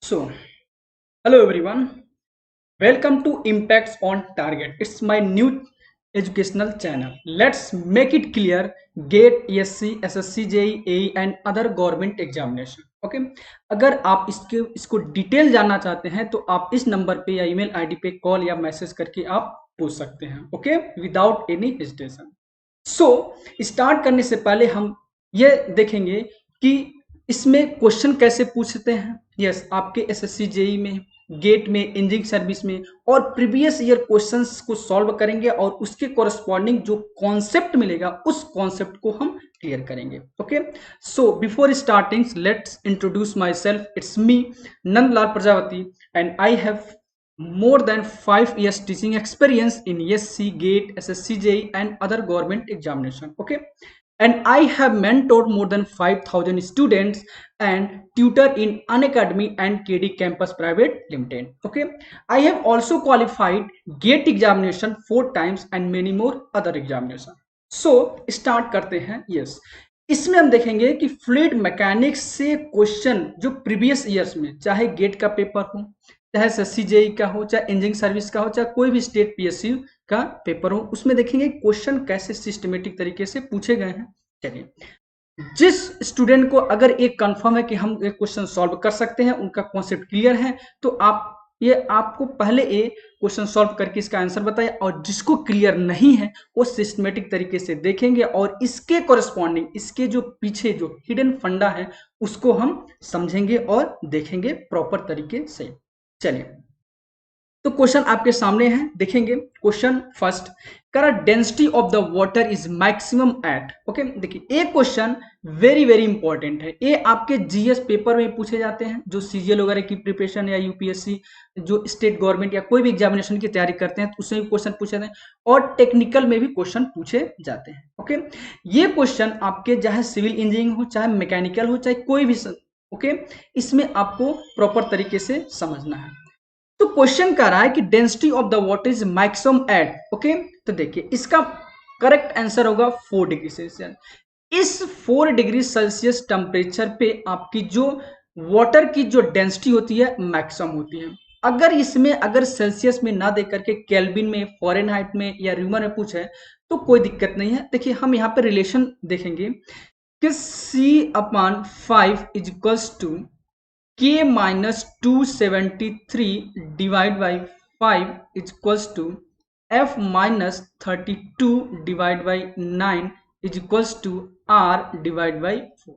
So, hello everyone. Welcome to Impacts on Target. It's my new educational channel. Let's make it clear. GATE, ESC, SSC, JEE, AE and other government examination. Okay अगर आप इसको detail जानना चाहते हैं तो आप इस number पे या ईमेल आईडी पे कॉल या मैसेज करके आप पूछ सकते हैं. Okay without any hesitation. So start करने से पहले हम ये देखेंगे कि इसमें क्वेश्चन कैसे पूछते हैं. यस आपके एसएससी जेई में, गेट में, इंजीनियरिंग सर्विस में और प्रीवियस ईयर क्वेश्चंस को सॉल्व करेंगे और उसके कोरस्पॉन्डिंग जो कॉन्सेप्ट मिलेगा उस कॉन्सेप्ट को हम क्लियर करेंगे. Okay so before starting let's introduce my self. It's me Nandlal Prajapati and I have more than 5 years teaching experience in ESC, GATE, SSC, JEE and other government examination. Okay, and I have mentored more than 5,000 students and tutor in Unacademy and KD Campus Private Limited. Okay, I have also qualified GATE examination 4 times and many more other examination. So start करते हैं. Yes, इसमें हम देखेंगे कि fluid mechanics से question जो previous years में चाहे गेट का पेपर हो, चाहे एसएससी जेई का हो, चाहे इंजीनियरिंग सर्विस का हो, चाहे कोई भी स्टेट पीएसयू का पेपर हो, उसमें देखेंगे क्वेश्चन कैसे सिस्टमेटिक तरीके से पूछे गए हैं. चलिए, जिस स्टूडेंट को अगर एक कंफर्म है कि हम एक क्वेश्चन सॉल्व कर सकते हैं, उनका कॉन्सेप्ट क्लियर है, तो आप ये आपको पहले ये क्वेश्चन सॉल्व करके इसका आंसर बताया, और जिसको क्लियर नहीं है वो सिस्टमेटिक तरीके से देखेंगे और इसके कोरस्पॉन्डिंग इसके जो पीछे जो हिडन फंडा है उसको हम समझेंगे और देखेंगे प्रॉपर तरीके से. चलिए, तो क्वेश्चन आपके सामने है, देखेंगे. Question first, correct density of the water is maximum at. Okay देखिए, एक क्वेश्चन वेरी वेरी इंपॉर्टेंट है. ये आपके जीएस पेपर में पूछे जाते हैं, जो सीजीएल वगैरह की प्रिपरेशन या यूपीएससी जो स्टेट गवर्नमेंट या कोई भी एग्जामिनेशन की तैयारी करते हैं तो उसमें भी क्वेश्चन पूछे जाते हैं और टेक्निकल में भी क्वेश्चन पूछे जाते हैं. ओके ये क्वेश्चन आपके चाहे सिविल इंजीनियरिंग हो, चाहे मैकेनिकल हो, चाहे कोई भी ओके इसमें आपको प्रॉपर तरीके से समझना है. तो क्वेश्चन कह रहा है कि density of the water is maximum at. Okay तो देखिए, इसका करेक्ट आंसर होगा 4 डिग्री सेल्सियस. इस 4 डिग्री सेल्सियस टेम्परेचर पे आपकी जो वाटर की जो डेंसिटी होती है मैक्सिमम होती है. अगर इसमें अगर सेल्सियस में ना दे करके केल्विन में, फॉरेनहाइट में या र्यूमर में पूछे तो कोई दिक्कत नहीं है. देखिए, हम यहाँ पे रिलेशन देखेंगे कि C/5 is equals to K minus 273 divided by 5 is equals to F minus 32 divided by 9 is equals to R divided by 4.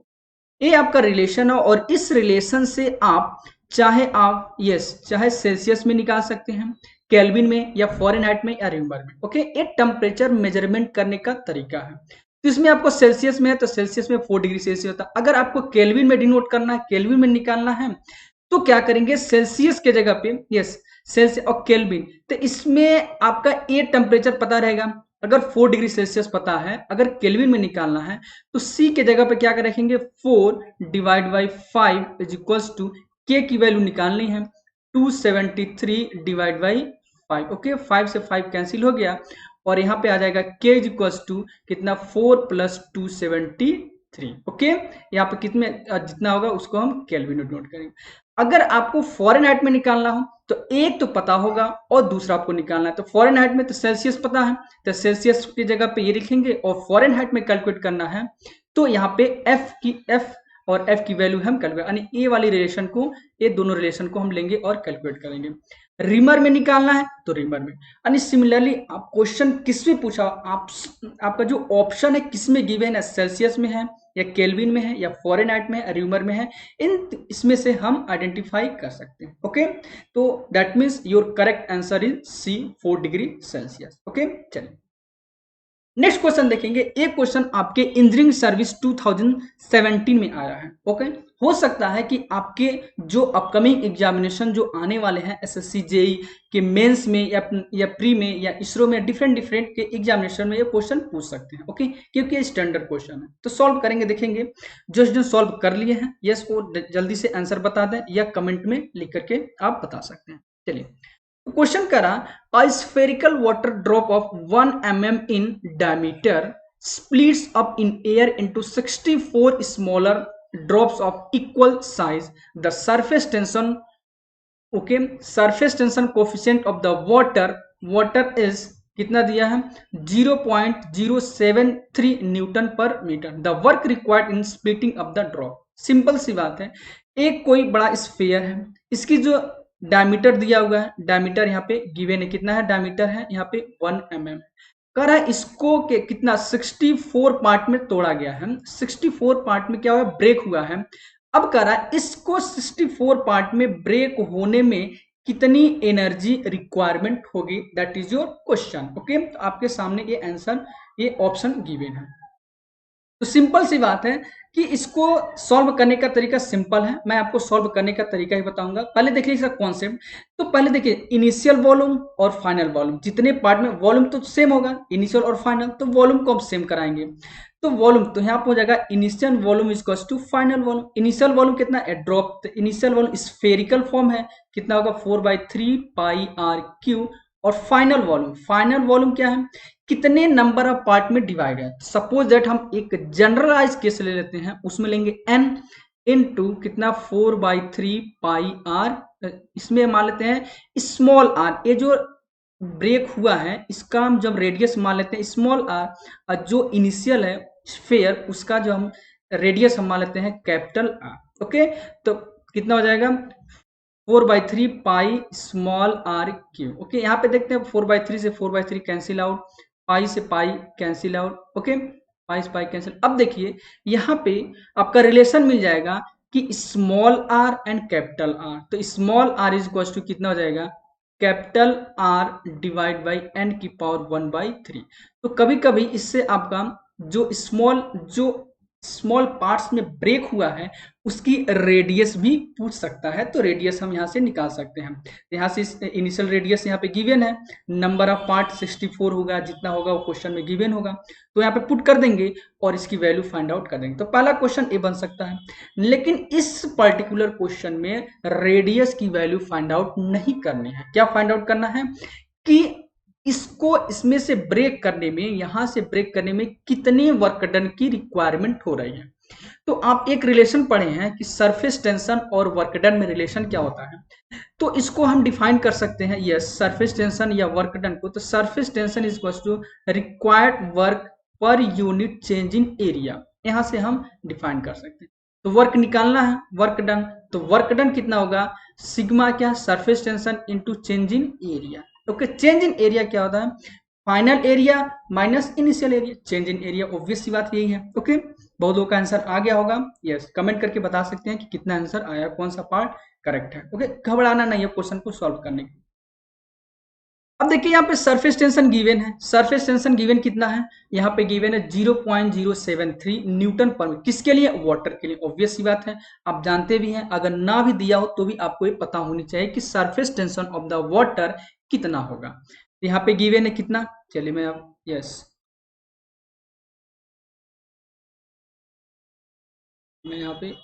ये आपका रिलेशन है और इस रिलेशन से आप चाहे सेल्सियस में निकाल सकते हैं, केल्विन में या फॉरेनहाइट में या र्यूमर में. ओके ये टेम्परेचर मेजरमेंट करने का तरीका है. तो इसमें आपको सेल्सियस में है तो सेल्सियस में 4 डिग्री सेल्सियस होता है. अगर आपको केल्विन में डिनोट करना है, केल्विन में निकालना है, तो क्या करेंगे, सेल्सियस के जगह पे सेल्सियस और केल्विन, तो इसमें आपका ये टेम्परेचर पता रहेगा. अगर 4 डिग्री सेल्सियस पता है, अगर केल्विन में निकालना है तो सी के जगह पे क्या रखेंगे, 4 divide by 5 is equals to K की वैल्यू निकालनी है 273 डिवाइड बाई 5. ओके 5 से 5 कैंसिल हो गया और यहाँ पे आ जाएगा k इज इक्वल्स टू कितना 4 प्लस 273. ओके यहाँ पे कितने जितना होगा उसको हम केल्विन में नोट करेंगे. अगर आपको फॉरेनहाइट में निकालना हो तो एक तो पता होगा और दूसरा आपको निकालना है. तो फॉरेनहाइट में तो सेल्सियस पता है, तो सेल्सियस की जगह पे ये लिखेंगे और फॉरेनहाइट में कैलकुलेट करना है तो यहाँ पे एफ और एफ की वैल्यू हम कैलकुलेट, यानी ए वाली रिलेशन को, ये दोनों रिलेशन को हम लेंगे और कैलकुलेट करेंगे. रिमर में निकालना है तो रिमर में. यानी सिमिलरली आप क्वेश्चन किस में पूछा, आपका जो ऑप्शन है किस में गिवन है, सेल्सियस में है या केल्विन में है या फॉरेनहाइट में है, र्यूमर में है, इसमें से हम आइडेंटिफाई कर सकते हैं. ओके तो that means your correct answer is C 4 degree Celsius. Okay चलिए, नेक्स्ट क्वेश्चन देखेंगे. एक क्वेश्चन आपके इंजीनियरिंग सर्विस 2017 में आया है. ओके हो सकता है कि आपके जो अपकमिंग एग्जामिनेशन जो आने वाले हैं एसएससी जेई के मेंस में या प्री में या इसरो में डिफरेंट के एग्जामिनेशन में ये क्वेश्चन पूछ सकते हैं. ओके क्योंकि ये स्टैंडर्ड क्वेश्चन है तो सॉल्व करेंगे. देखेंगे जो सॉल्व कर लिए हैं यस वो जल्दी से आंसर बता दें या कमेंट में लिख करके आप बता सकते हैं. चलिए, क्वेश्चन करा, a spherical water drop of 1 mm in diameter splits up in air into 64 smaller drops of equal size. The surface tension okay, surface tension coefficient of the water is कितना दिया है 0.073 newton per metre. The work required in splitting up the drop. Simple सी बात है, एक कोई बड़ा sphere है, इसकी जो डायमीटर दिया हुआ है, डायमीटर यहाँ पे गिवन है, कितना है डायमीटर है यहाँ पे 1 mm कह रहा है। इसको के कितना 64 पार्ट में तोड़ा गया है, 64 पार्ट में क्या हुआ ब्रेक हुआ है। अब कह रहा है इसको 64 पार्ट में ब्रेक होने में कितनी एनर्जी रिक्वायरमेंट होगी, that is your question. Okay, तो आपके सामने ये आंसर, ये ऑप्शन गिवन है। तो सिंपल सी बात है कि इसको सॉल्व करने का तरीका सिंपल है, मैं आपको सॉल्व करने का तरीका ही बताऊंगा। पहले देखिए इसका कॉन्सेप्ट, तो पहले देखिए इनिशियल वॉल्यूम और फाइनल वॉल्यूम, जितने पार्ट में वॉल्यूम तो सेम होगा, इनिशियल और फाइनल, तो वॉल्यूम को हम सेम कराएंगे। तो वॉल्यूम तो यहाँ पर हो जाएगा initial volume equals to final volume. Initial volume कितना है ड्रॉप, तो इनिशियल वॉल्यूम स्फेरिकल फॉर्म है, कितना होगा 4/3 पाई आर क्यू। और फाइनल वॉल्यूम क्या है, कितने नंबर ऑफ पार्ट में डिवाइड है। सपोज दैट हम एक जनरलाइज केस ले लेते हैं, उसमें लेंगे n इनटू कितना 4/3 पाई आर, इसमें मान लेते हैं स्मॉल आर, ये जो ब्रेक हुआ है इसका हम जब रेडियस मान लेते हैं स्मॉल आर, और जो इनिशियल है स्फीयर उसका जो हम रेडियस हम मान लेते हैं कैपिटल आर। ओके, तो कितना हो जाएगा 4/3 pi small R cube. Okay, यहाँ पे देखते हैं 4/3 से 4/3 कैंसिल आउट, पाई से पाई कैंसिल आउट। ओके, पाई से पाई कैंसिल। अब देखिए यहाँ पे आपका रिलेशन मिल जाएगा कि small r and capital R, तो small r is equal to कितना हो जाएगा capital R divide by n की पावर 1/3। तो कभी कभी इससे आपका जो स्मॉल पार्ट्स में ब्रेक हुआ है उसकी रेडियस भी पूछ सकता है, तो रेडियस हम यहाँ से निकाल सकते हैं। यहाँ से इनिशियल रेडियस यहाँ पे गिवन है, नंबर ऑफ पार्ट 64 होगा, जितना होगा वो क्वेश्चन में गिवन होगा, तो यहाँ पे पुट कर देंगे और इसकी वैल्यू फाइंड आउट कर देंगे। तो पहला क्वेश्चन ए बन सकता है, लेकिन इस पर्टिकुलर क्वेश्चन में रेडियस की वैल्यू फाइंड आउट नहीं करनी है। क्या फाइंड आउट करना है कि इसको इसमें से ब्रेक करने में, यहां से ब्रेक करने में कितने वर्क डन की रिक्वायरमेंट हो रही है। तो आप एक रिलेशन पढ़े हैं कि सरफेस टेंशन और वर्क डन में रिलेशन क्या होता है, तो इसको हम डिफाइन कर सकते हैं। यस, सरफेस टेंशन या वर्क डन को, तो surface tension is equal to required work per unit change in area, यहां से हम डिफाइन कर सकते हैं। तो वर्क निकालना है, वर्क डन, तो वर्क डन कितना होगा सिग्मा क्या surface tension into change in area. Okay, change in area क्या होता है final area minus initial area, change in area, obvious सी बात यही है। ओके, बहुत लोगों का आंसर आ गया होगा। यस, कमेंट करके बता सकते हैं कि कितना आंसर आया, कौन सा पार्ट करेक्ट है। ओके, घबराना नहीं है क्वेश्चन को सॉल्व करने के। अब देखिए यहाँ पे सरफेस टेंशन गिवन है, सरफेस टेंशन गिवन कितना है, यहाँ पे गिवन है 0.073 न्यूटन पर मीटर, किसके लिए वाटर के लिए। ऑब्वियस सी बात है, आप जानते भी हैं, अगर ना भी दिया हो तो भी आपको ये पता होनी चाहिए कि surface tension of the water कितना होगा। यहाँ पे गिवन है कितना, चलिए मैं अब मैं यहाँ पे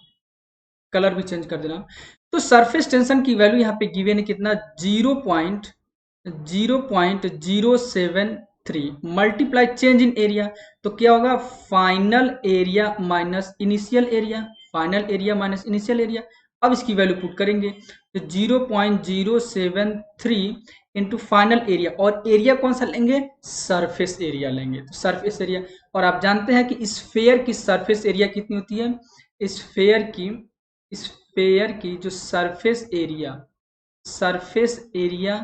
कलर भी चेंज कर दे रहा हूँ। तो सरफेस टेंशन की वैल्यू यहाँ पे गिवन है कितना 0.073 मल्टीप्लाई चेंज इन एरिया, तो क्या होगा final area minus initial area, final area minus initial area. अब इसकी वैल्यू पुट करेंगे तो 0.073 इंटू फाइनल एरिया, और एरिया कौन सा लेंगे सरफेस एरिया लेंगे, तो सरफेस एरिया। और आप जानते हैं कि स्फेयर की सरफेस एरिया कितनी होती है, स्फेयर की जो surface area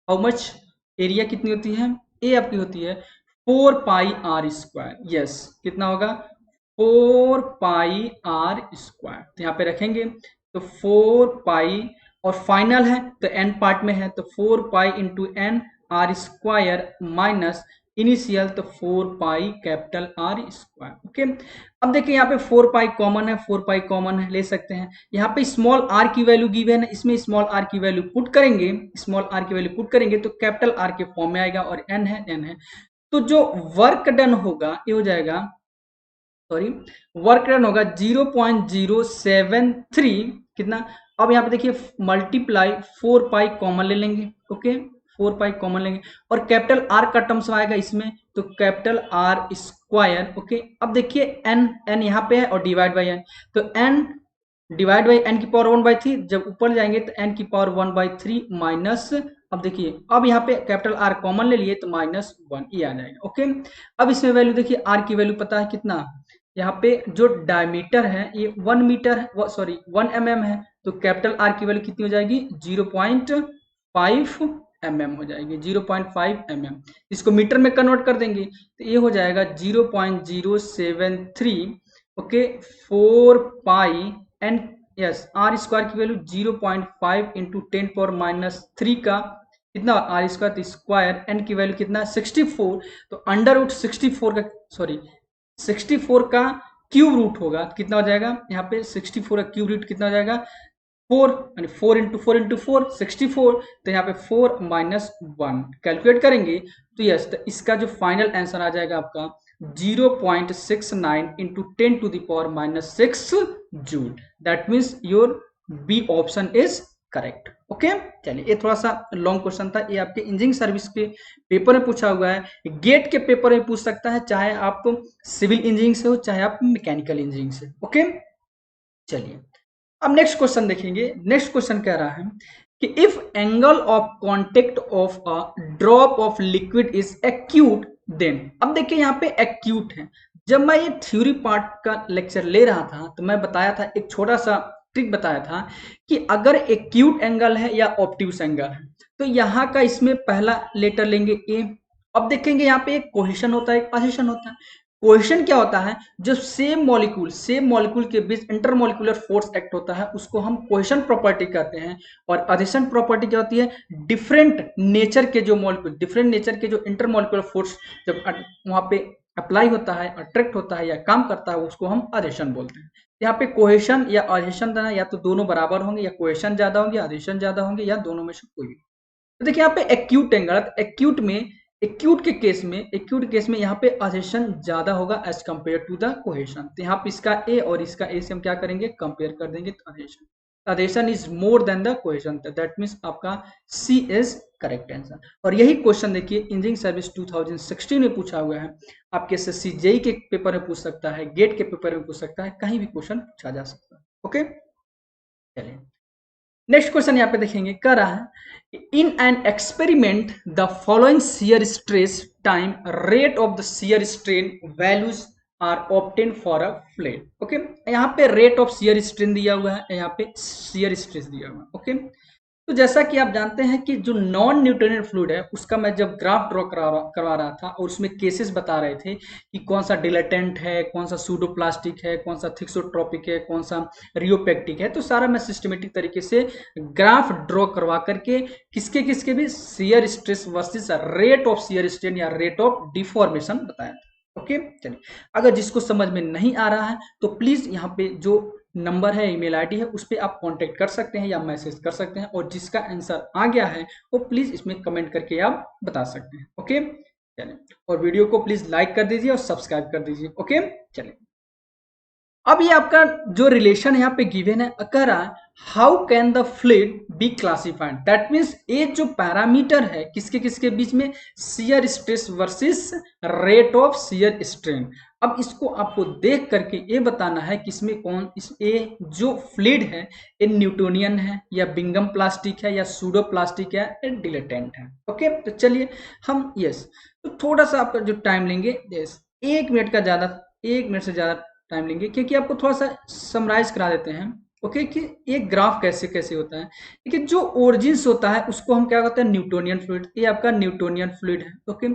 how much, area कितनी होती है, ए आपकी होती है 4πr²। यस, कितना होगा 4πr²। तो यहाँ पे रखेंगे तो 4π, और फाइनल है तो n पार्ट में है, तो 4π into N r² minus initial, तो 4π कैपिटल R²। ओके, अब देखिए यहाँ पे 4π कॉमन है, 4π कॉमन है ले सकते हैं। यहाँ पे स्मॉल r की वैल्यू गिवन है, इसमें स्मॉल r की वैल्यू पुट करेंगे, स्मॉल r की वैल्यू पुट करेंगे तो कैपिटल R के फॉर्म में आएगा, और n है। तो जो वर्क डन होगा ये हो जाएगा, सॉरी, वर्क डन होगा 0.073 कितना। अब यहाँ पे देखिए मल्टीप्लाई 4π कॉमन ले लेंगे। ओके, 4π कॉमन लेंगे, और कैपिटल R का टर्म्स आएगा इसमें, तो कैपिटल R²। ओके, अब देखिए n यहाँ पे है और डिवाइड बाई n, तो n डिवाइड बाई एन की पावर 1/3, जब ऊपर जाएंगे तो एन की पावर 1/3 माइनस, अब देखिए अब यहाँ पे कैपिटल आर कॉमन ले लिए तो -1 ये आ जाएगा। ओके, अब इसमें वैल्यू देखिए, आर की वैल्यू पता है कितना, यहाँ पे जो डायमीटर है ये 1 मीटर है, सॉरी 1 mm है, तो कैपिटल आर की वैल्यू कितनी हो जाएगी 0.5 mm हो जाएगी, 0.5 mm। इसको मीटर में कन्वर्ट कर देंगे तो ये हो जाएगा 0.073, okay 4 pi N, yes R square की वैल्यू 0.5 इंटू 10⁻³ का कितना आर स्क्वायर, तो स्क्वायर एन की वैल्यू कितना 64, तो अंडर रूट 64 का, सॉरी 64 का क्यूब रूट होगा, कितना हो जाएगा यहाँ पे 64 का क्यूब रूट कितना हो जाएगा 4, यानी 4 इंटू 4 इंटू 4 64, तो यहाँ पे 4 -1 कैलकुलेट करेंगे तो यस, तो इसका जो फाइनल आंसर आ जाएगा आपका 0.69 into 10⁻⁻6 joule. That means your B option is correct. Okay, चलिए ये थोड़ा सा लॉन्ग क्वेश्चन था, ये आपके इंजीनियरिंग सर्विस के पेपर में पूछा हुआ है, गेट के पेपर में पूछ सकता है, चाहे आप सिविल इंजीनियरिंग से हो चाहे आप मैकेनिकल इंजीनियरिंग से। ओके, चलिए अब नेक्स्ट क्वेश्चन देखेंगे। नेक्स्ट क्वेश्चन कह रहा है कि if angle of contact of a drop of liquid is acute then, अब देखिए यहाँ पे एक्यूट है। जब मैं ये थ्योरी पार्ट का लेक्चर ले रहा था तो मैं बताया था, एक छोटा सा ट्रिक बताया था कि अगर एक्यूट एंगल है या ऑब्ट्यूस एंगल है तो यहाँ का इसमें पहला लेटर लेंगे ए। अब देखेंगे यहाँ पे एक कोहेशन होता है, एक असेशन होता है। कोहेशन क्या होता है, जो सेम मॉलिक्यूल के बीच इंटरमॉलिक्यूलर फोर्स एक्ट होता है उसको हम कोहेशन प्रॉपर्टी कहते हैं। और अधेशन प्रॉपर्टी क्या होती है, डिफरेंट नेचर के जो मॉलिक्यूल, डिफरेंट नेचर के जो इंटरमॉलिक्यूलर फोर्स जब वहां पे अप्लाई होता है, अट्रैक्ट होता है या काम करता है, उसको हम अधेशन बोलते हैं। यहाँ पे कोहेशन या अधेशन देना, या तो दोनों बराबर होंगे, या कोहेशन ज्यादा होंगे, अधेशन ज्यादा होंगे, या दोनों में से कोई भी। तो देखिए यहाँ पे एक्यूट एंगल, एक्यूट के केस में यहाँ पे अधेशन ज्यादा होगा as compare to the cohesion. तो यहाँ पे इसका ए और इसका ए से हम क्या करेंगे, कंपेयर कर देंगे, तो adhesion is more than the cohesion, that means आपका सी इज करेक्ट आंसर। और यही क्वेश्चन देखिए इंजीनियरिंग सर्विस 2016 में पूछा हुआ है, आपके एसएससी जेईई के पेपर में पूछ सकता है, गेट के पेपर में पूछ सकता है, कहीं भी क्वेश्चन पूछा जा सकता है। ओके, चलिए नेक्स्ट क्वेश्चन यहाँ पे देखेंगे, कह रहा है in an experiment the following shear stress time rate of the shear strain values are obtain for a flat. Okay, यहाँ पे रेट ऑफ शियर स्ट्रेन दिया हुआ है, यहाँ पे शियर स्ट्रेस दिया हुआ है। ओके, तो जैसा कि आप जानते हैं कि जो नॉन न्यूटोनियन फ्लूइड है उसका मैं जब ग्राफ ड्रॉ करवा रहा था और उसमें केसेस बता रहे थे कि कौन सा डिलेटेंट है, कौन सा सूडोप्लास्टिक है, कौन सा थिक्सोट्रोपिक है, कौन सा रियोपेक्टिक है, तो सारा मैं सिस्टमेटिक तरीके से ग्राफ ड्रॉ करवा करके किसके किसके भी shear stress versus rate of shear strain या रेट ऑफ डिफॉर्मेशन बताया था। ओके, चलिए अगर जिसको समझ में नहीं आ रहा है तो प्लीज यहाँ पे जो नंबर है, ईमेल आईडी है, उस पर आप कांटेक्ट कर सकते हैं या मैसेज कर सकते हैं, और जिसका आंसर आ गया है वो प्लीज इसमें कमेंट करके आप बता सकते हैं। ओके, चलिए और वीडियो को प्लीज लाइक कर दीजिए और सब्सक्राइब कर दीजिए। ओके, चलिए अब ये आपका जो रिलेशन यहाँ पे गिवन है, कह रहा है how can the fluid be classified, that means ये जो पैरामीटर है किसके किसके बीच में, shear stress versus rate of shear strain. अब इसको आपको देख करके ये बताना है कि इसमें कौन, ये जो फ्लूइड है ये न्यूटोनियन है या बिंगम प्लास्टिक है या सूडो प्लास्टिक है या डिलेटेंट है। ओके, तो चलिए हम यस, तो थोड़ा सा आपका जो टाइम लेंगे, यस 1 मिनट का ज्यादा, 1 मिनट से ज्यादा टाइम लेंगे, क्योंकि आपको थोड़ा सा समराइज करा देते हैं। ओके, कि ये ग्राफ कैसे कैसे होता है। देखिए जो ओरिजिन्स होता है उसको हम क्या कहते हैं, न्यूटोनियन फ्लूइड, ये आपका न्यूटोनियन फ्लूइड है। ओके,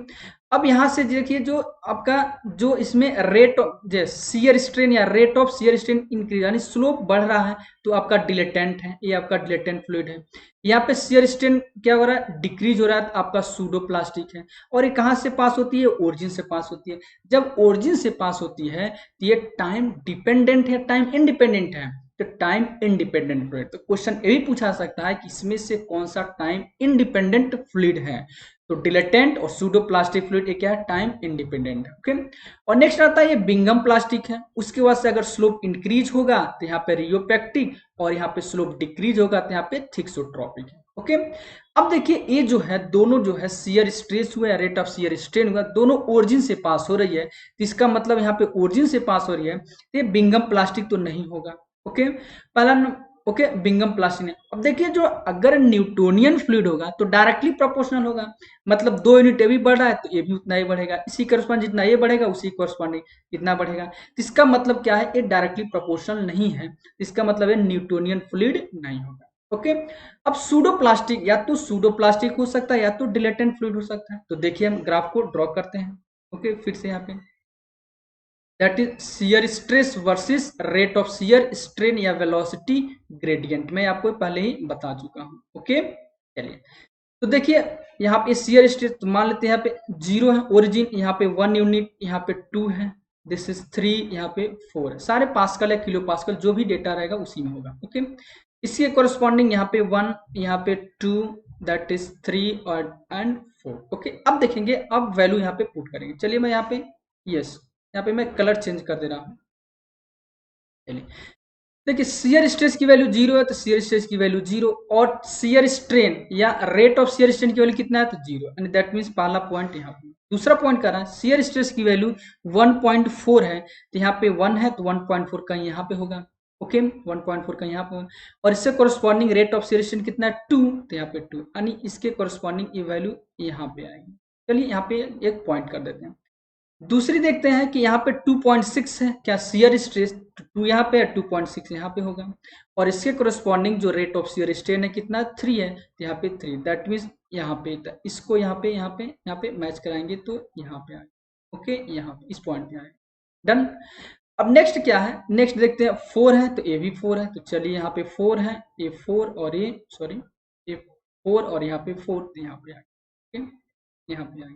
अब यहाँ से देखिए जो आपका जो इसमें रेट ऑफ शियर स्ट्रेन या rate of shear strain increase यानी स्लोप बढ़ रहा है, तो आपका डिलेटेंट है, ये आपका डिलेटेंट फ्लूइड है। यहाँ पे शियर स्ट्रेन क्या हो रहा है, डिक्रीज हो रहा है, तो आपका सूडो प्लास्टिक है। और ये कहाँ से पास होती है, ओरिजिन से पास होती है। जब ओरिजिन से पास होती है तो ये टाइम डिपेंडेंट है, टाइम इंडिपेंडेंट है, तो टाइम इंडिपेंडेंट फ्लूइड। तो क्वेश्चन ये भी पूछा सकता है कि इसमें से कौन सा टाइम इंडिपेंडेंट फ्लूइड है, तो डिलेटेंट और सूडो प्लास्टिक फ्लूइड ये क्या है, टाइम इंडिपेंडेंट है। ओके, और नेक्स्ट आता है ये बिंगम प्लास्टिक है, उसके बाद से अगर स्लोप इंक्रीज होगा तो यहाँ पे रियोपेक्टिक, और यहाँ पे स्लोप डिक्रीज होगा तो यहाँ पे थिक्सोट्रोपिक है। ओके, अब देखिए ये जो है दोनों जो है शियर स्ट्रेस हुआ या रेट ऑफ शियर स्ट्रेन हुआ, दोनों ओरिजिन से पास हो रही है, तो इसका मतलब यहाँ पे ओरिजिन से पास हो रही है, तो ये बिंगम प्लास्टिक तो नहीं होगा। ओके, पहला ओके बिंगम प्लास्टिक। अब देखिए जो अगर न्यूटोनियन फ्लूइड होगा तो डायरेक्टली प्रोपोर्शनल होगा, मतलब 2 यूनिट ये भी बढ़ रहा है तो ये भी उतना ही बढ़ेगा, इसी करस्पॉन्ड जितना ये बढ़ेगा उसी करस्पॉन्डिंग इतना बढ़ेगा। तो इसका मतलब क्या है, ये डायरेक्टली प्रोपोर्शनल नहीं है, इसका मतलब है न्यूटोनियन फ्लूइड नहीं होगा। ओके, अब सूडो प्लास्टिक या तो सूडो प्लास्टिक हो सकता है या तो डिलेटेंट फ्लूइड हो सकता है। तो देखिए हम ग्राफ को ड्रॉ करते हैं। ओके, फिर से यहाँ पे that is shear stress versus rate of shear strain या वेलोसिटी ग्रेडियंट, मैं आपको पहले ही बता चुका हूं। ओके, चलिए तो देखिए यहाँ पे शियर स्ट्रेस तो मान लेते हैं यहाँ पे 0 है ओरिजिन, यहाँ पे 1 यूनिट, यहाँ पे 2 है, दिस इज 3, यहाँ पे 4 है, सारे पास्कल है किलो पास्कल, जो भी डेटा रहेगा उसी में होगा। ओके, इसके कोरस्पॉन्डिंग यहाँ पे 1, यहाँ पे 2, दैट इज 3 और एंड 4। ओके, अब देखेंगे, अब वैल्यू यहाँ पे पुट करेंगे। चलिए मैं यहाँ पे यस यहाँ पे मैं कलर चेंज कर दे रहा हूँ। चलिए देखिए शियर स्ट्रेस की वैल्यू 0 है तो शियर स्ट्रेस की वैल्यू 0, और शियर स्ट्रेन या रेट ऑफ शियर स्ट्रेन की वैल्यू कितना है तो 0, एंड दैट मींस पहला पॉइंट यहाँ पे। दूसरा पॉइंट कर रहा है शियर स्ट्रेस की वैल्यू 1.4 है तो यहाँ पे 1 है तो 1.4 कहीं यहाँ पे होगा। ओके, 1.4 कहीं यहाँ पे होगा, और इससे corresponding rate of shear strain कितना है 2, तो यहाँ पे 2, यानी इसके कोरस्पॉन्डिंग ये वैल्यू यहाँ पे आएगी। चलिए यहाँ पे एक पॉइंट कर देते हैं। दूसरी देखते हैं कि यहाँ पे 2.6 है, क्या शियर स्ट्रेस 2 यहाँ पे है, 2.6 यहाँ पे होगा, और इसके कोरस्पॉन्डिंग जो रेट ऑफ शियर स्ट्रेन है कितना 3 है, तो यहाँ पे 3, दैट मीन्स यहाँ पे इसको यहाँ पे मैच कराएंगे तो यहाँ पे आएगा। ओके, यहाँ पे इस पॉइंट पे आएगा। डन। अब नेक्स्ट क्या है, नेक्स्ट देखते हैं 4 है तो ये भी 4 है, तो चलिए यहाँ पे 4 है, ये 4 और ये सॉरी ये 4 और यहाँ पे 4, तो यहाँ पे आएगा। ओके, यहाँ पे आएगा।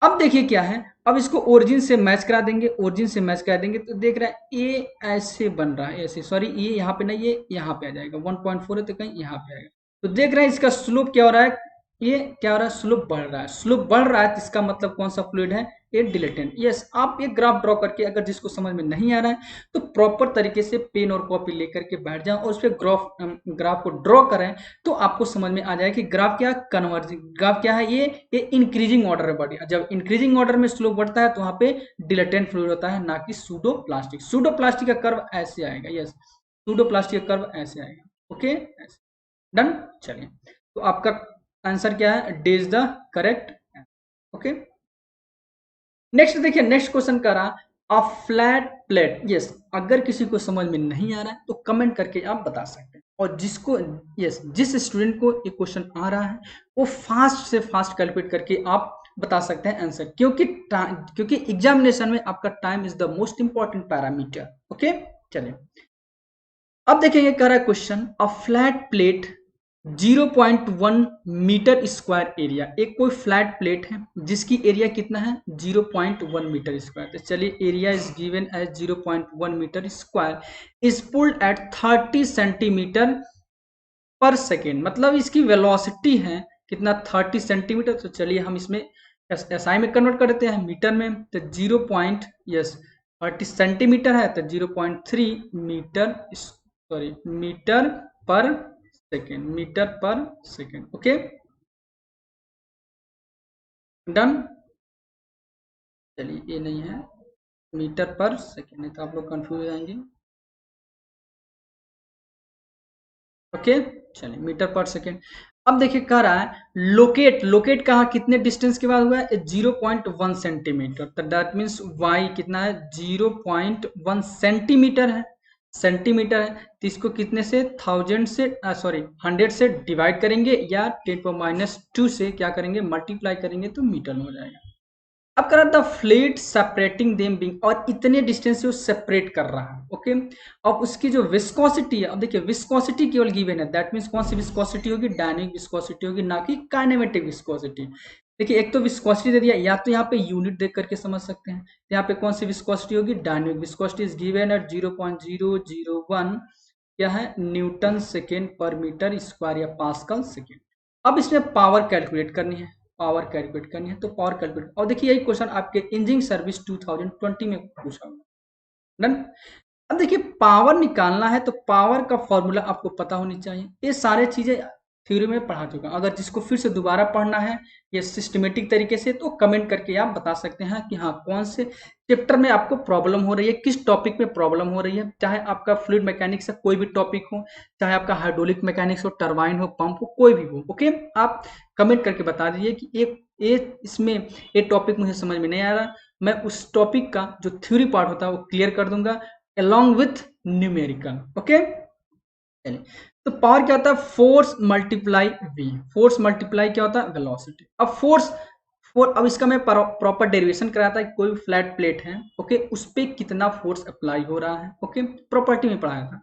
अब देखिए क्या है, अब इसको ओरिजिन से मैच करा देंगे, ओरिजिन से मैच करा देंगे तो देख रहा है ये ऐसे बन रहा है, ऐसे सॉरी ये यहाँ पे नहीं, ये यहाँ पे आ जाएगा, 1.4 है तो कहीं यहाँ पे आएगा। तो देख रहे हैं इसका स्लोप क्या हो रहा है, ये क्या हो रहा है, स्लोप बढ़ रहा है। स्लोप बढ़ रहा है तो इसका मतलब कौन सा फ्लूइड है, ये डिलेटेंट। यस, आप एक ग्राफ ड्रॉ करके अगर जिसको समझ में नहीं आ रहा है तो प्रॉपर तरीके से पेन और कॉपी लेकर के बैठ जाएं और उस पर ग्राफ को ड्रॉ करें तो आपको समझ में आ जाए कि ग्राफ क्या कन्वर्जिंग, ग्राफ क्या है, ये इंक्रीजिंग ऑर्डर है बढ़िया। जब इंक्रीजिंग ऑर्डर में स्लोप बढ़ता है तो वहां पे डिलेटेंट फ्लूइड होता है, ना कि सूडो प्लास्टिक। सूडो प्लास्टिक का कर्व ऐसे आएगा। यस, सूडो प्लास्टिक का कर्व ऐसे आएगा। Okay, done. चलिए तो आपका आंसर क्या है, D is the correct. Okay, next देखिए, नेक्स्ट क्वेश्चन करा अ फ्लैट प्लेट। यस, अगर किसी को समझ में नहीं आ रहा है तो कमेंट करके आप बता सकते हैं, और जिसको यस जिस स्टूडेंट को ये क्वेश्चन आ रहा है वो फास्ट से फास्ट कैलकुलेट करके आप बता सकते हैं आंसर, क्योंकि एग्जामिनेशन में आपका time is the most important parameter. Okay, चलिए अब देखेंगे, कह रहा है question a flat plate 0.1 metre square area, एक कोई फ्लैट प्लेट है जिसकी एरिया कितना है 0.1 मीटर स्क्वायर। तो चलिए area is given as 0.1 metre square is pulled at 30 centimetre per second, मतलब इसकी वेलोसिटी है कितना 30 सेंटीमीटर। तो चलिए हम इसमें एसआई में कन्वर्ट कर देते हैं मीटर में, तो 30 सेंटीमीटर है तो 0.3 metre sorry metre per second, metre per second. Okay, done. चलिए ये नहीं है मीटर पर सेकेंड, नहीं तो आप लोग कंफ्यूज हो जाएंगे। ओके, चलिए मीटर पर सेकेंड। अब देखिए कह रहा है लोकेट, लोकेट कहा कितने डिस्टेंस के बाद हुआ है 0.1 सेंटीमीटर, तो दैट मीन्स वाई कितना है 0.1 सेंटीमीटर है, सेंटीमीटर है, तो इसको कितने से 1000 से सॉरी 100 से डिवाइड करेंगे या 10⁻² से क्या करेंगे मल्टीप्लाई करेंगे तो मीटर में हो जाएगा। अब कर the flat separating them being, और इतने डिस्टेंस से वो सेपरेट कर रहा है। ओके, अब उसकी जो विस्कोसिटी है, अब देखिए विस्कोसिटी केवल गिवन है, दैट मीन्स कौन सी विस्कोसिटी होगी, डायनेमिक विस्कोसिटी होगी, ना कि काइनेमेटिक विस्कोसिटी। देखिए एक तो विस्कोसिटी दे दिया, या तो यहाँ पे यूनिट देख करके समझ सकते हैं, यहाँ पे कौन सी विस्कोसिटी होगी, dynamic viscosity is given at 0.001 क्या है न्यूटन सेकेंड पर मीटर स्क्वायर या पास्कल सेकेंड। अब इसमें पावर कैलकुलेट करनी है, पावर कैलकुलेट करनी है तो पावर कैलकुलेट, और देखिए यही क्वेश्चन आपके इंजीनियरिंग सर्विस 2020 में पूछा हुआ। डन। अब देखिए पावर निकालना है तो पावर का फॉर्मूला आपको पता होनी चाहिए, ये सारे चीजें थ्योरी में पढ़ा चुका हूँ। अगर जिसको फिर से दोबारा पढ़ना है ये सिस्टमेटिक तरीके से तो कमेंट करके आप बता सकते हैं कि हाँ कौन से चैप्टर में आपको प्रॉब्लम हो रही है, किस टॉपिक में प्रॉब्लम हो रही है। चाहे आपका फ्लूइड मैकेनिक्स का कोई भी टॉपिक हो, चाहे आपका हाइड्रोलिक मैकेनिक्स हो, टरबाइन हो, पंप हो, कोई भी हो, ओके। आप कमेंट करके बता दीजिए कि एक इसमें ये टॉपिक मुझे समझ में नहीं आ रहा, मैं उस टॉपिक का जो थ्योरी पार्ट होता है वो क्लियर कर दूंगा along with न्यूमेरिकल, ओके। चलिए, तो पावर क्या होता है, force multiply V. Force multiply क्या होता है, वेलोसिटी। अब फोर्स अब इसका मैं प्रॉपर डेरिवेशन कराया था। कोई फ्लैट प्लेट है, ओके, उस पर कितना फोर्स अप्लाई हो रहा है, ओके, प्रॉपर्टी में पढ़ाया था।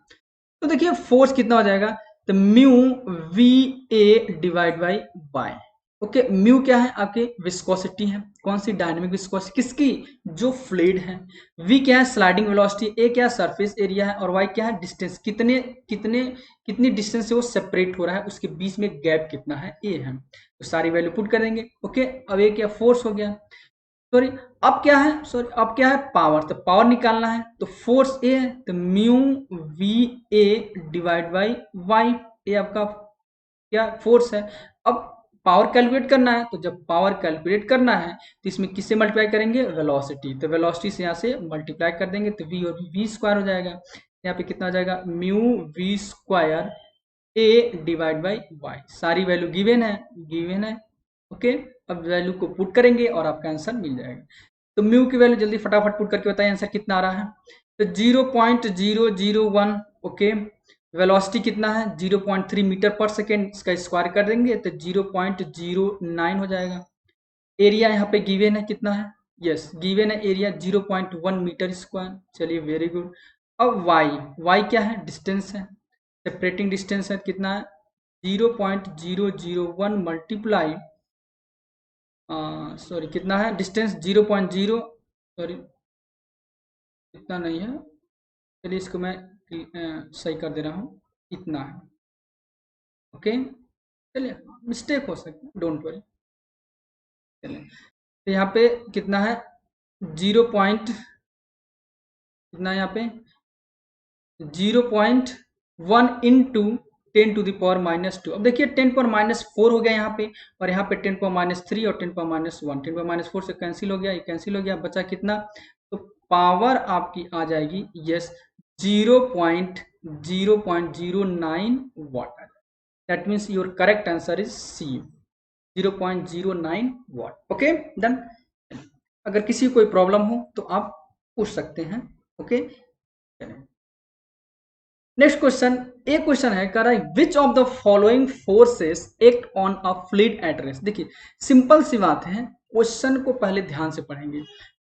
तो देखिए फोर्स कितना हो जाएगा, तो mu V A divide by Y, okay. Mu क्या है, आपके विस्कोसिटी है, कौन सी, डायनेमिक विस्कोसिटी, किसकी, जो फ्लूइड है। वी क्या है, स्लाइडिंग वेलोसिटी। ए क्या है, सरफेस एरिया है। और वाई क्या है, डिस्टेंस, कितनी डिस्टेंस से वो सेपरेट हो रहा है, उसके बीच में गैप कितना है, ए है। तो सारी वैल्यू पुट कर देंगे, ओके। अब ये क्या, फोर्स हो गया, सॉरी। अब क्या है, पावर। तो पावर निकालना है, तो फोर्स ए है, तो mu V A divide by Y, ये आपका क्या, फोर्स है। अब पावर कैलकुलेट करना है, तो जब पावर कैलकुलेट करना है तो इसमें किससे मल्टीप्लाई करेंगे, वेलोसिटी। तो वेलोसिटी से यहाँ से मल्टीप्लाई कर देंगे, तो वी और वी स्क्वायर हो जाएगा। यहाँ पे कितना हो जाएगा, mu V square A divide by Y. सारी वैल्यू गिवन है, ओके। अब वैल्यू को पुट करेंगे और आपका आंसर मिल जाएगा। तो म्यू की वैल्यू जल्दी फटाफट पुट करके बताइए आंसर कितना आ रहा है। तो 0.001, ओके। वेलोसिटी कितना है, 0.3 मीटर पर सेकेंड, इसका स्क्वायर कर देंगे तो 0.09 हो जाएगा। एरिया यहाँ पे गिवन है, कितना है, यस गिवन है एरिया 0.1 मीटर स्क्वायर। चलिए वेरी गुड। अब वाई क्या है, डिस्टेंस है, सेपरेटिंग डिस्टेंस है, कितना है, 0.001 मल्टीप्लाई, सॉरी कितना है डिस्टेंस, 0.0, सॉरी इतना नहीं है, चलिए इसको मैं सही कर दे रहा हूँ, इतना है, ओके। चलिए मिस्टेक हो सकता है, डोंट वरी। चलिए तो यहाँ पे कितना है, 0. कितना है यहाँ पे, 0.1 इंटू 10⁻²। अब देखिए 10⁻⁴ हो गया यहाँ पे, और यहाँ पे 10⁻³ और 10⁻1। 10⁻⁴ से कैंसिल हो गया, ये कैंसिल हो गया, बचा कितना, तो पावर आपकी आ जाएगी, yes 0.09 watt. That means your correct answer is C, 0.09 watt, okay done. अगर किसी को कोई प्रॉब्लम हो तो आप पूछ सकते हैं, ओके। नेक्स्ट क्वेश्चन, एक क्वेश्चन है, कह रहा है which of the following forces act on a fluid at rest. देखिए सिंपल सी बात है, क्वेश्चन को पहले ध्यान से पढ़ेंगे।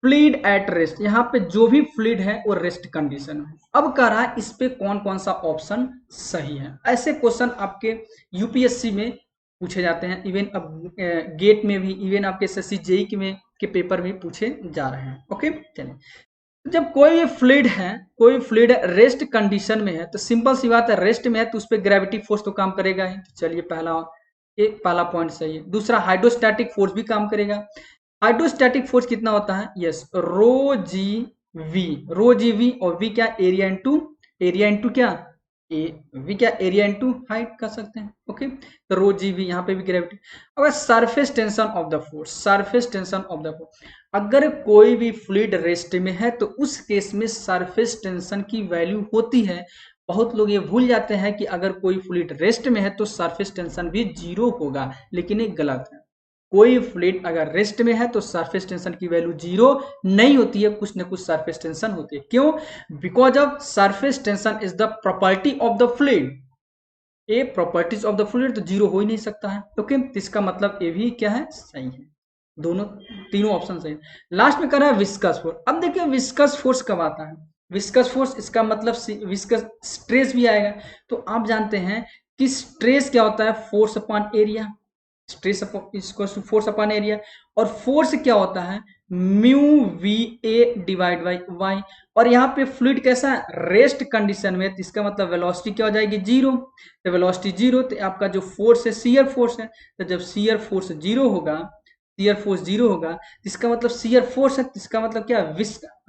फ्लूइड एट रेस्ट, यहाँ पे जो भी फ्लूइड है वो रेस्ट कंडीशन में। अब कह रहा है इस पे कौन कौन सा ऑप्शन सही है। ऐसे क्वेश्चन आपके यूपीएससी में पूछे जाते हैं, इवन अब गेट में भी, इवन आपके एसएससी जेईई में के पेपर में पूछे जा रहे हैं, ओके। चलिए जब कोई फ्लूइड रेस्ट कंडीशन में है, तो सिंपल सी बात है, रेस्ट में है तो उस पर ग्रेविटी फोर्स तो काम करेगा ही। तो चलिए पहला पॉइंट सही है। दूसरा, हाइड्रोस्टैटिक फोर्स भी काम करेगा। हाइड्रोस्टैटिक फोर्स कितना होता है, यस रो जी वी, और वी क्या, एरिया इंटू क्या, वी क्या, एरिया इंटू हाइट कर सकते हैं, ओके। तो रो जी वी, यहाँ पे भी ग्रेविटी। अगर surface tension of the force, अगर कोई भी फ्लूइड रेस्ट में है तो उस केस में सरफेस टेंशन की वैल्यू होती है। बहुत लोग ये भूल जाते हैं कि अगर कोई फ्लूइड रेस्ट में है तो सरफेस टेंशन भी 0 होगा, लेकिन ये गलत है। कोई फ्लूइड अगर रेस्ट में है तो सरफेस टेंशन की वैल्यू 0 नहीं होती है, कुछ न कुछ सरफेस टेंशन होती है। क्यों, because of surface tension is the property of the fluid. A properties of the fluid तो 0 हो ही नहीं सकता है, ओके। तो इसका मतलब ये भी क्या है, सही है। दोनों तीनों ऑप्शन सही है। लास्ट में कर रहा है विस्कस फोर्स। अब देखिए विस्कस फोर्स कब आता है, विस्कस फोर्स इसका मतलब विस्कस स्ट्रेस भी आएगा। तो आप जानते हैं कि स्ट्रेस क्या होता है, force upon area, stress force upon area. और फोर्स क्या होता है, mu V A divide by Y. और यहाँ पे फ्लूइड कैसा है, रेस्ट कंडीशन में, तो इसका मतलब वेलोसिटी क्या हो जाएगी, 0। तो वेलोसिटी 0, तो आपका जो फोर्स है शियर फोर्स है। तो जब शियर फोर्स 0 होगा, इसका मतलब शियर फोर्स है, इसका मतलब क्या,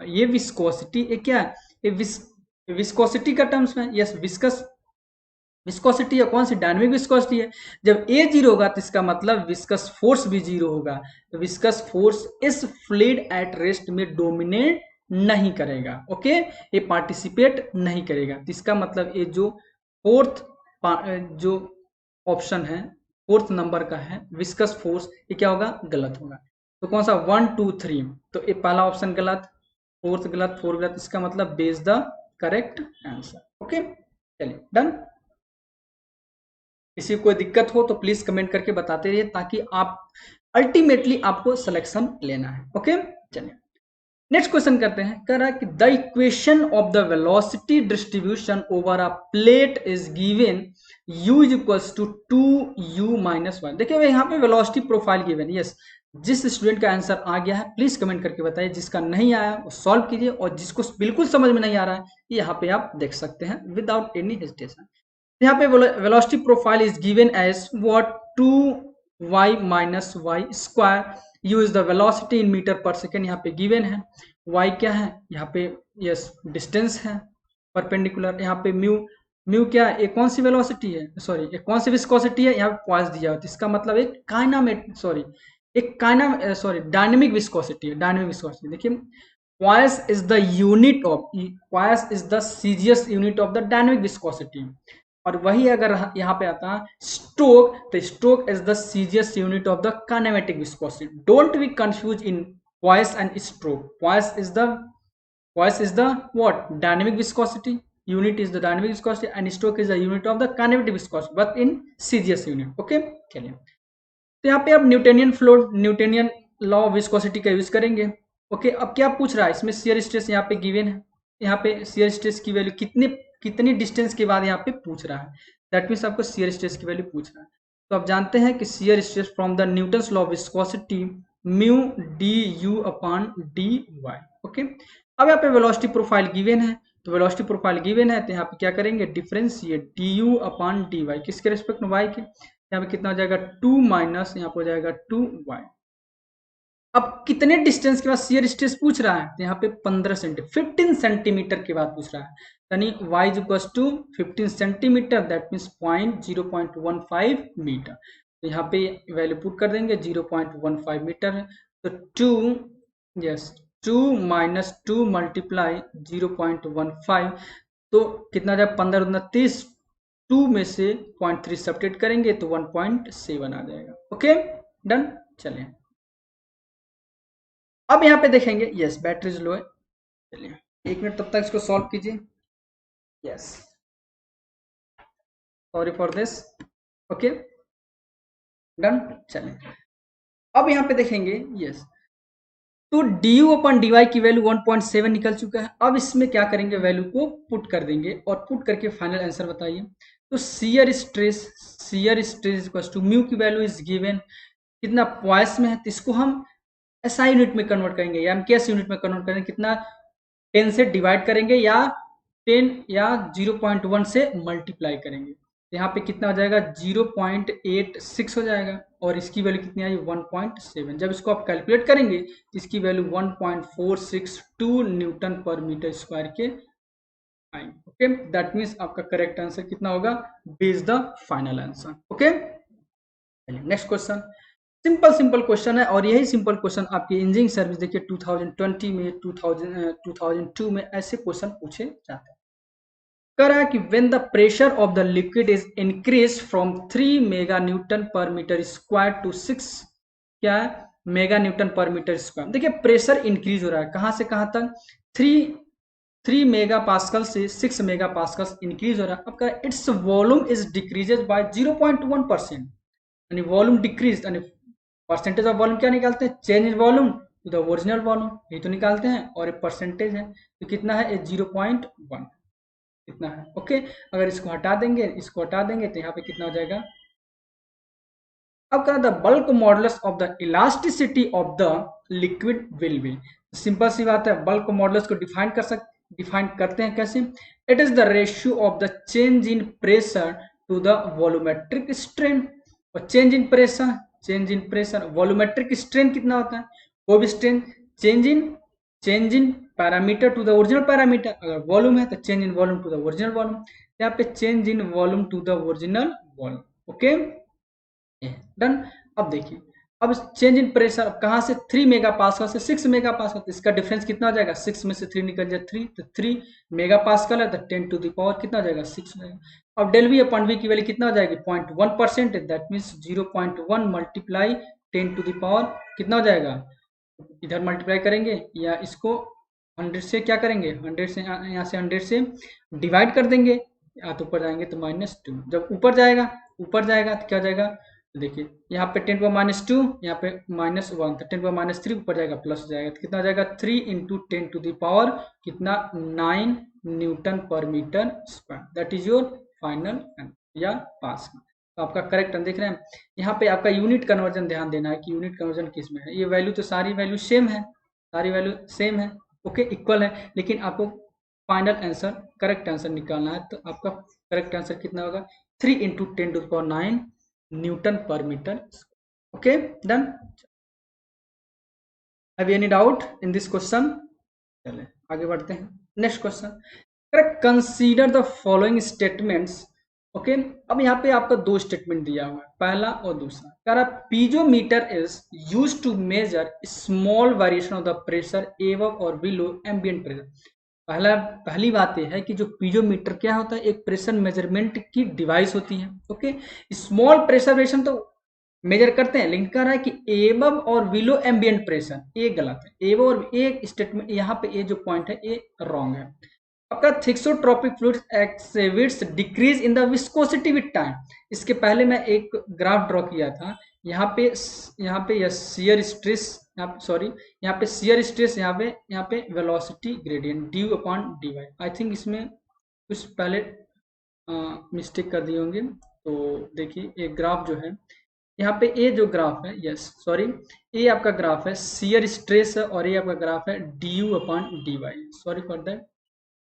ये विस्कोसिटी क्या है, ये विस्कोसिटी का टर्म्स में, यस विस्कस विस्कोसिटी है कौन सी, डायनेमिक विस्कोसिटी है। जब ए जीरो होगा तो इसका मतलब विस्कस फोर्स भी जीरो होगा, तो विस्कस फोर्स इस फ्लूइड एट रेस्ट में डोमिनेट नहीं करेगा, ओके, ये पार्टिसिपेट नहीं करेगा। तो इसका मतलब ये जो फोर्थ जो ऑप्शन है फोर्थ नंबर का है विस्कस फोर्स, ये क्या होगा, गलत होगा। तो कौन सा 1 2 3, तो ये पहला ऑप्शन गलत, फोर्थ गलत, फोर्थ गलत, इसका मतलब B is the correct answer, okay. चलिए डन। किसी को कोई दिक्कत हो तो प्लीज कमेंट करके बताते रहिए ताकि आप अल्टीमेटली आपको सिलेक्शन लेना है, ओके। चलिए नेक्स्ट क्वेश्चन करते हैं, कह रहा है कि the equation of the velocity distribution over a plate is given u is equals to 2u minus 1। देखिए यहाँ पे वेलोसिटी प्रोफाइल गिवन, यस। जिस स्टूडेंट का आंसर आ गया है प्लीज कमेंट करके बताइए, जिसका नहीं आया वो सॉल्व कीजिए, और जिसको बिल्कुल समझ में नहीं आ रहा है यहाँ पे आप देख सकते हैं विदाउट एनी हेजिटेशन। यहाँ पे velocity profile is given as what, 2y minus y square, u is the velocity in metre per second यहाँ पे गिवन है, y क्या है यहाँ पे, यस डिस्टेंस है परपेंडिकुलर, यहाँ पे म्यू क्या है, एक कौन सी वेलोसिटी है, सॉरी एक कौन सी विस्कोसिटी है, यहाँ पे पॉइस दिया हुआ है, इसका मतलब एक डायनेमिक विस्कोसिटी है, डायनेमिक विस्कोसिटी। देखिए poise is the unit of, poise is the CGS unit of the dynamic viscosity, और वही अगर यहाँ पे आता है स्टोक, तो stoke is the CGS unit of the kinematic viscosity. Don't be confuse in poise and stroke. Poise is the what, dynamic viscosity unit is the dynamic viscosity and stroke is the unit of the kinetic viscosity but in CGS unit, okay। चलिए तो यहाँ पे आप Newtonian flow, Newtonian law of viscosity का use करेंगे, okay. अब क्या पूछ रहा है इसमें, शियर स्ट्रेस यहाँ पे गिवन है, यहाँ पे शियर स्ट्रेस की वैल्यू कितनी डिस्टेंस के बाद यहाँ पे पूछ रहा है, दैट मीन्स आपको शियर स्ट्रेस की वैल्यू पूछ रहा है। तो आप जानते हैं कि shear stress from the Newton's law of viscosity mu d u upon d y, okay. अब यहाँ पे वेलोसिटी प्रोफाइल गिवन है, तो वेलोसिटी प्रोफाइल गिवन है तो यहाँ पे क्या करेंगे, differentiate d u upon d y, किसके रेस्पेक्ट में, वाई के। यहाँ पे कितना हो जाएगा 2 माइनस यहाँ पे हो जाएगा 2y। अब कितने डिस्टेंस के बाद शियर स्ट्रेस पूछ रहा है, तो यहाँ पे 15 सेंटीमीटर के बाद पूछ रहा है, यानी y is equal to 15 centimetre, that means 0.15 metre. तो यहाँ पे वैल्यू पुट कर देंगे, 0.15 मीटर है, तो 2 माइनस 2 मल्टीप्लाई 0.15, तो कितना जाए 15 दूना 30, 2 में से 0.3 सब्ट्रैक्ट करेंगे तो 1.7 आ जाएगा, ओके डन। चलिए अब यहाँ पे देखेंगे, यस बैटरी लो है, चलिए 1 मिनट तब तक इसको सॉल्व कीजिए, yes sorry for this, okay done. चलिए अब यहाँ पे देखेंगे, यस तो du अपन dy की वैल्यू 1.7 निकल चुका है। अब इसमें क्या करेंगे, वैल्यू को पुट कर देंगे और पुट करके फाइनल आंसर बताइए। तो शियर स्ट्रेस टू म्यू की वैल्यू इज गिवन, कितना पॉइस में है, तो इसको हम एसआई यूनिट में कन्वर्ट करेंगे या हम केस यूनिट में कन्वर्ट करेंगे, कितना 10 से डिवाइड करेंगे या 10 या 0.1 से मल्टीप्लाई करेंगे, यहाँ पे कितना हो जाएगा 0.86 हो जाएगा, और इसकी वैल्यू कितनी आई 1.7। जब इसको आप कैलकुलेट करेंगे तो इसकी value 1.462 newton per metre square के आई, ओके। दैट मीन्स आपका करेक्ट आंसर कितना होगा, B is the final answer, okay. Next question, simple question है, और यही सिंपल क्वेश्चन आपकी इंजीनियरिंग सर्विस देखिए 2020 में 2002 में ऐसे क्वेश्चन पूछे जाते हैं। कह रहा है कि when the pressure of the liquid is increase from 3 mega Newton per metre square to 6 क्या है mega Newton per metre square. देखिए प्रेशर इंक्रीज हो रहा है, कहां से कहां तक, 3 मेगा पास्कल से 6 मेगा पास्कल इंक्रीज हो रहा है। अब कह it's volume is decreases by 0.1%, यानी वॉल्यूम डिक्रीज, यानी परसेंटेज ऑफ वॉल्यूम क्या निकालते हैं, change in volume to the original volume, ये तो निकालते हैं, और ये परसेंटेज है तो कितना है 0.1 कितना है, ओके। अगर इसको हटा देंगे तो यहाँ पे कितना हो जाएगा। अब क्या the bulk modulus of the elasticity of the liquid will be, simple सी बात है, बल्क मॉडुलस को डिफाइन करते हैं कैसे, it is the ratio of the change in pressure to the volumetric strain, और change in pressure volumetric strain कितना होता है, वो भी strain change in parameter to the original parameter, अगर वॉल्यूम है तो change in volume to the original volume, यहाँ पे change in volume to the original volume. Okay done. अब देखिए, अब चेंज इन प्रेशर कहाँ से 3 मेगा पास्कल से 6 मेगा पास्कल, तो इसका डिफरेंस कितना हो जाएगा, 6 में से 3 निकल जाए 3, तो 3 मेगा पास्कल है तो 10 टू द पावर कितना हो जाएगा 6 हो जाएगा। अब डेल वी अपॉन वी की वैल्यू कितना हो जाएगी 0.1%, that means 0.1 multiply 10 to the power कितना हो जाएगा, इधर मल्टीप्लाई करेंगे या इसको 100 से क्या करेंगे, 100 से यहाँ से 100 से डिवाइड कर देंगे, या तो ऊपर जाएंगे तो -2, जब ऊपर जाएगा तो क्या हो जाएगा, देखिए यहाँ पे 10 पर -2, यहाँ पे -1, तो 10 पर -3 ऊपर जाएगा प्लस हो जाएगा, तो कितना हो जाएगा 3 इंटू 10 टू द पावर कितना 9 newton per metre square, that is your final या पास। तो आपका करेक्ट देख रहे हैं, यहाँ पे आपका यूनिट कन्वर्जन ध्यान देना है कि यूनिट कन्वर्जन किस में है, ये वैल्यू तो सारी वैल्यू सेम है, सारी वैल्यू सेम है, ओके इक्वल है, लेकिन आपको फाइनल आंसर करेक्ट आंसर निकालना है, तो आपका करेक्ट आंसर कितना होगा 3 into 10 to the power 9 newton per metre. Okay done. Have any doubt in this question? चले आगे बढ़ते हैं, next question, consider the following statements. Okay अब यहाँ पे आपका दो स्टेटमेंट दिया हुआ है, पहला और दूसरा, कह रहा piezometer is used to measure small variation of the pressure above और बिलो एम्बिएंट प्रेशर। पहली बात यह है कि जो पीजोमीटर क्या होता है, एक प्रेशर मेजरमेंट की डिवाइस होती है। ओके स्मॉल प्रेशर वेरिएशन तो मेजर करते हैं, लेकिन कह रहा है कि एबव और बिलो एम्बिएंट प्रेशर, ये गलत है, एबव और एक स्टेटमेंट यहाँ पे ये जो पॉइंट है ये रॉन्ग है। आपका thixotropic fluids exhibits decrease in the viscosity with time. इसके पहले मैं एक ग्राफ ड्रॉ किया था, यहाँ पे यह शियर स्ट्रेस, यहाँ पे शियर स्ट्रेस, यहाँ पे velocity gradient d u upon d y. I think इसमें कुछ पहले मिस्टेक कर दिए होंगे, तो देखिए एक ग्राफ जो है यहाँ पे, ये जो ग्राफ है, ये आपका ग्राफ है शियर स्ट्रेस और ये आपका ग्राफ है d u upon d y, sorry for that,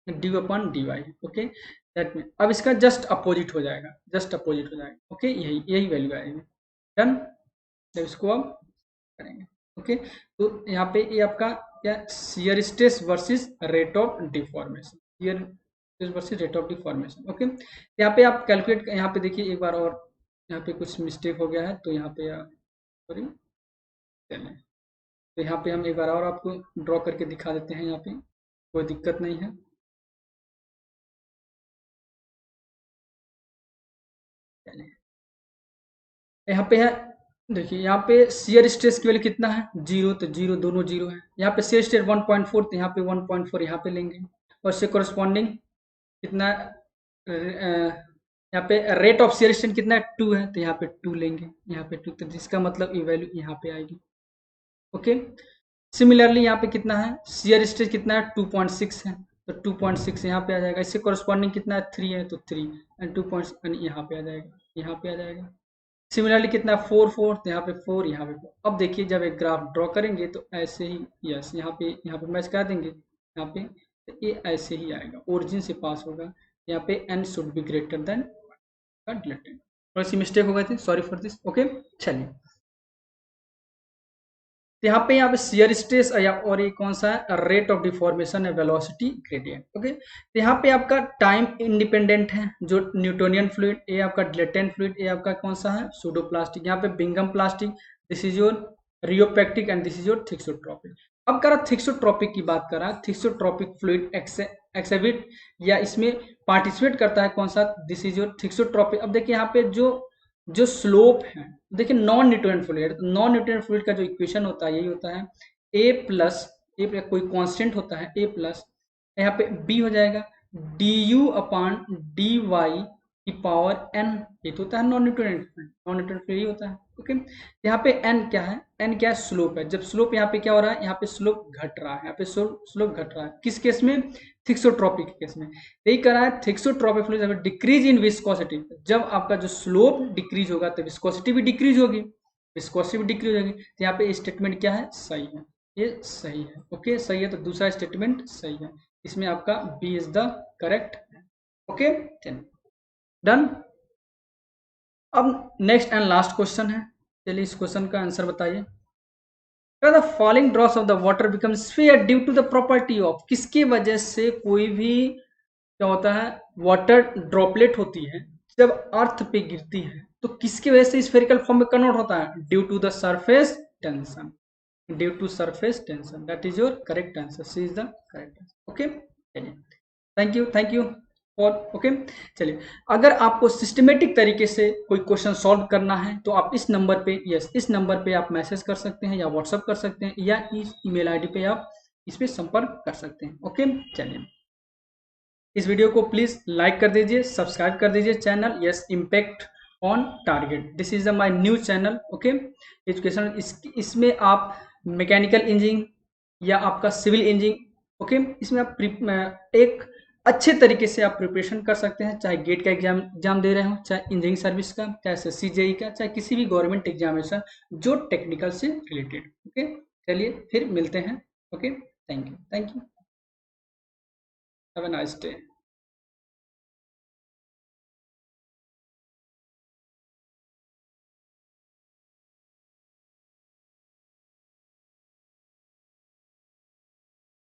d u upon d y. Okay that में अब इसका जस्ट अपोजिट हो जाएगा, ओके यही वैल्यू आएगी। डन, जब इसको अब करेंगे, ओके तो यहाँ पे ये आपका क्या shear stress versus rate of deformation, shear stress versus rate of deformation. Okay यहाँ पे आप कैलकुलेट, यहाँ पे देखिए एक बार और, यहाँ पे कुछ मिस्टेक हो गया है, तो यहाँ पे सॉरी चलें, तो यहाँ पे हम एक बार और आपको ड्रॉ करके दिखा देते हैं, यहाँ पे कोई दिक्कत नहीं है। यहाँ पे है, देखिए यहाँ पे शियर स्ट्रेस की वैल्यू कितना है 0, तो 0 दोनों 0 है, यहाँ पे शियर स्ट्रेस 1.4, तो यहाँ पे 1.4 यहाँ पे लेंगे, और इससे कोरस्पॉन्डिंग कितना यहाँ पे रेट ऑफ शियर स्ट्रेस कितना है 2 है, तो यहाँ पे 2 लेंगे, यहाँ पे 2, तो जिसका मतलब ये वैल्यू यहाँ पे आएगी। ओके सिमिलरली यहाँ पे कितना है शियर स्ट्रेस कितना है 2.6 है, तो 2.6 यहाँ पे आ जाएगा, इससे कोरस्पॉन्डिंग कितना है 3 है, तो 3 एंड 2 यहाँ पे आ जाएगा, यहाँ पे आ जाएगा। सिमिलरली कितना 4 तो यहाँ पे 4, यहाँ पे 4। अब देखिए जब एक ग्राफ ड्रॉ करेंगे तो ऐसे ही, यस यहाँ पे मैच कर देंगे, यहाँ पे तो ये ऐसे ही आएगा, ओरिजिन से पास होगा, यहाँ पे n should be greater than थोड़ी सी मिस्टेक हो गई थी, सॉरी फॉर दिस। ओके चलिए, तो यहाँ पे शियर स्ट्रेस और ये कौन सा है रेट ऑफ डिफॉर्मेशन है वेलोसिटी ग्रेडियंट। ओके तो यहाँ पे आपका टाइम इंडिपेंडेंट है, जो न्यूटोनियन फ्लूइड, ये आपका डिलेटेंट फ्लूइड, ये आपका कौन सा है सूडोप्लास्टिक, यहाँ पे Bingham plastic, this is your rheopectic and this is your thixotropic. अब कर रहा थिक्सोट्रोपिक की बात कर रहा है, थिक्सोट्रोपिक फ्लूइड एक्सेविट या इसमें पार्टिसिपेट करता है कौन सा, दिस इज योर थिक्सोट्रोपिक। अब देखिए यहाँ पे जो स्लोप है, देखिए non Newtonian fluid, non Newtonian fluid का जो इक्वेशन होता है यही होता है ए प्लस कोई कांस्टेंट होता है ए प्लस, यहाँ पे बी हो जाएगा d u upon d y की पावर एन, ये तो होता है नॉन न्यूटोनियन फ्लूइड यही होता है। ओके यहाँ पे एन क्या है स्लोप है, जब स्लोप यहाँ पे क्या हो रहा है, यहाँ पे स्लोप घट रहा है, यहाँ पे स्लोप घट रहा है, किस केस में थिक्सोट्रोपिक केस में, यही कह रहा है thixotropic fluid decrease in viscosity, जब आपका जो स्लोप डिक्रीज होगा तो विस्कोसिटी भी डिक्रीज होगी, तो यहाँ पे स्टेटमेंट क्या है सही है, ये सही है। ओके सही है, तो दूसरा स्टेटमेंट सही है, इसमें आपका B is the correct. Okay done. अब नेक्स्ट एंड लास्ट क्वेश्चन है, चलिए इस क्वेश्चन का आंसर बताइए। The falling drops of the water become sphere due to the property of, किसकी वजह से कोई भी क्या होता है, वाटर ड्रॉपलेट होती है, जब अर्थ पे गिरती है तो किसकी वजह से स्फेरिकल फॉर्म में कन्वर्ट होता है, due to the surface tension, due to surface tension. That is your correct answer, C is the correct answer. Okay, चलिए, थैंक यू फॉर, ओके। चलिए, अगर आपको सिस्टमेटिक तरीके से कोई क्वेश्चन सॉल्व करना है तो आप इस नंबर पे, यस, इस नंबर पे आप मैसेज कर सकते हैं या व्हाट्सअप कर सकते हैं या इस ईमेल आईडी पे आप इस पे संपर्क कर सकते हैं। ओके, चलिए, इस वीडियो को प्लीज लाइक कर दीजिए, सब्सक्राइब कर दीजिए channel yes impact on target. This is my new channel, okay, education. इसमें आप मैकेनिकल इंजीनियरिंग या आपका सिविल इंजीनियरिंग, ओके, इसमें आप एक अच्छे तरीके से आप प्रिपरेशन कर सकते हैं, चाहे गेट का एग्जाम दे रहे हो, चाहे इंजीनियरिंग सर्विस का, चाहे एसएससी जेई का, चाहे किसी भी गवर्नमेंट एग्जामिनेशन जो टेक्निकल से रिलेटेड। ओके, चलिए फिर मिलते हैं। Okay, thank you, have a nice day.